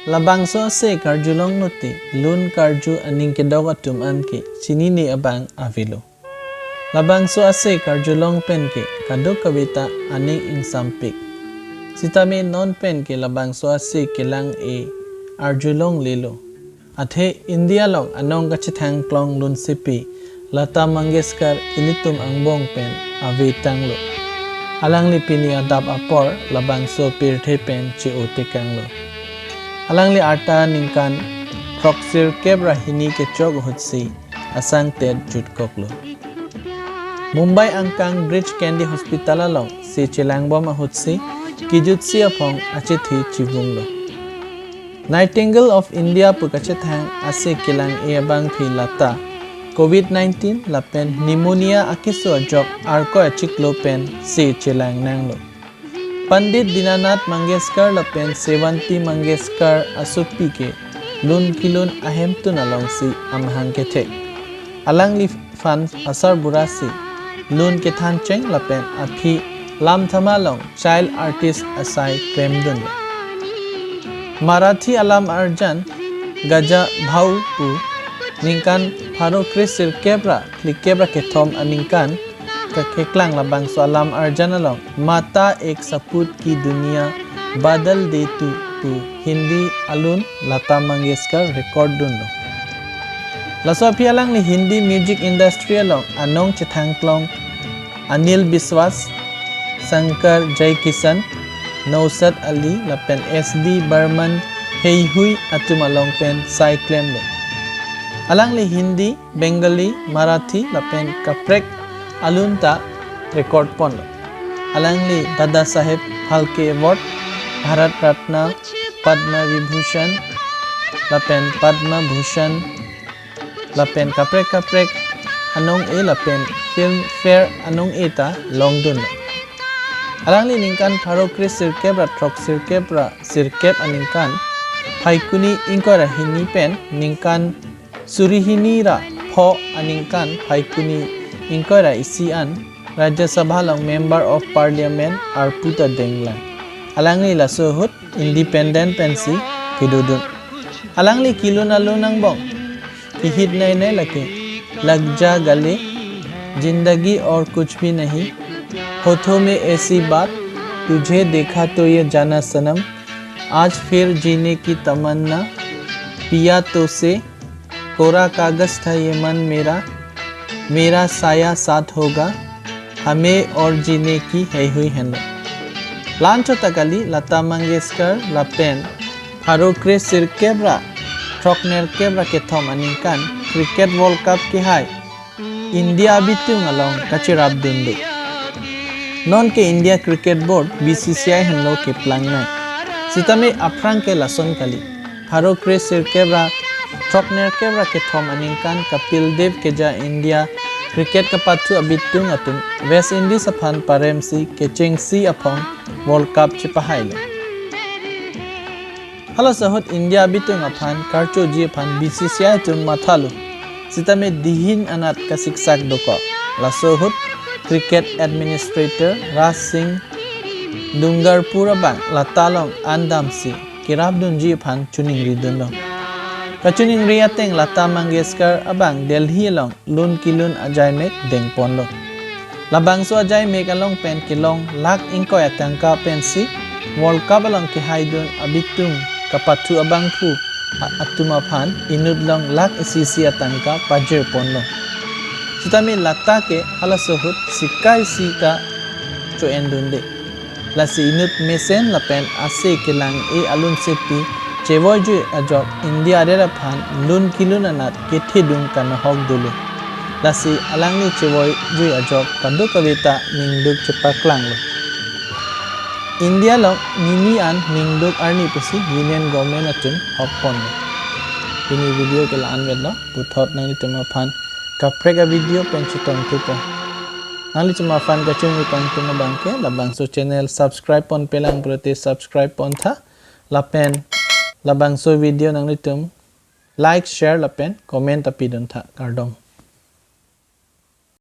labang so ase karjulong nuti lun karju aning kedog atum anke sini ni abang avilo. Labang so ase karjulong pen ke kadok kawita aning ingsampik. Sitame non pen ke labang so ase kelang-e arjulong lilo. Athe India long anong kachithang klong lun sipi Lata Mangashekar ilitum angbong pen ave tanglo. Alang li pini adap apor labang so pirthe pen chi ote kanglo. Alang li arta ningkan proxir kebra hini ke chog hutsi asang ted jutkoklo. Mumbai angkang Bridge Candy Hospital along si chilangbom hutsi kijutsi apong achithi chibunglo. Nightingale of India pukachethang ase kelang-e abang phi lata COVID-19 lapen pneumonia akiso jok arko achiklo pen si chilang nanglo. Pandit Dinanath Mangeshkar lapen Sevanti Mangeshkar asukpi ke lun kilun ahem tun along si amhang ke the. Alang li fan asar burasi lun ke than cheng lapen aphi lam thamalong child artist asai kremdun. Marathi alam arjan gaja bhau pu ningkan pharo krisir kebra klik kebra ke thom aningkan ka keklang labang so alam arjan along mata ek saput ki dunia badal de tu Hindi alun Lata Mangashekar record dun lo. Laso pialang ni Hindi music industry along anong chithangklong Anil Biswas, Shankar Jai Kisan, Nausat Ali lapen SD Burman Heihui atumalong pen cyclem lo. Alang li Hindi, Bengali, Marathi lapen kaprek alunta record pon lo. Alang li Dada Saheb Phalke Award, Bharat Ratna, Padma Vibhushan lapen Padma Bhushan lapen kaprek anong e lapen film fair anong eta long dun lo. Alang li ningkan pharo kris sirkebra trok sirkebra sirkep aningkan phaikuni inkora hini pen ningkan surihini ra pho aningkan phaikuni inkora isian Rajya Sabha long member of parliament arputa denglan. Alang li lasohut independent pensi kidudun. Alang li kilun alunang bong hihid nay lake लगजा गले जिंदगी और कुछ भी नहीं होठों में ऐसी बात तुझे देखा तो ये जाना सनम आज फिर जीने की तमन्ना पिया तो से कोरा कागज था ये मन मेरा साया साथ होगा हमें और जीने की है हुई है न लांचो तकली लता मंगेशकर लापेन फारो क्रिस सिरकेब्रा ट्रॉकनेर केब्रा के थम अनिंकान क्रिकेट वर्ल्ड कप के हाई इंडिया बितुंग along kachirab dundu non ke India cricket board BCCI henlo ke plang nai sitame aprang ke lason kali haro kris sirkebra chokner kebra ke thom aningkan Kapil Dev ke ja India cricket ka patu abitung atun West Indies aphan paremsi ke chengsi apong world cup chipahailo halo sahot India bitung aphan karcho ji aphan BCCI tum mathalu sitame dihin anat ka siksak doko lasohut cricket administrator Raj Singh Dungarpur abang latalong andamsi kirabdun ji phan chuning ridun long kachuning riateng Lata Mangashekar abang Delhi long lun kilun ajaimek dengpon lo labang so ajaimek along pen kilong lak ingko atangka pensi world cup along ki haidun abitung kapatu abang pu atuma phan inud long lak isisi atangka pajir pon lo sitami lata ke halasohut sikai sika cho endunde lasi inut mesen lapen ase kelang-e alun sepi chevoijui ajok India dera phan lun kilun anat kethidung kan hok dulu lasi alangni chevoijui ajok kadu kawita ningduk chepaklang lo India long nini an ningduk arni pesi union government atun hopon ini video ke laan wedno puthot nang ni tuma phan kaprega video penchutong tupo nang cuma fan kachung ipang tuma bangke labang so channel subscribe pon pelang prote subscribe pon tha lapen labang so video nang ni tum like share lapen comment api don tha kardong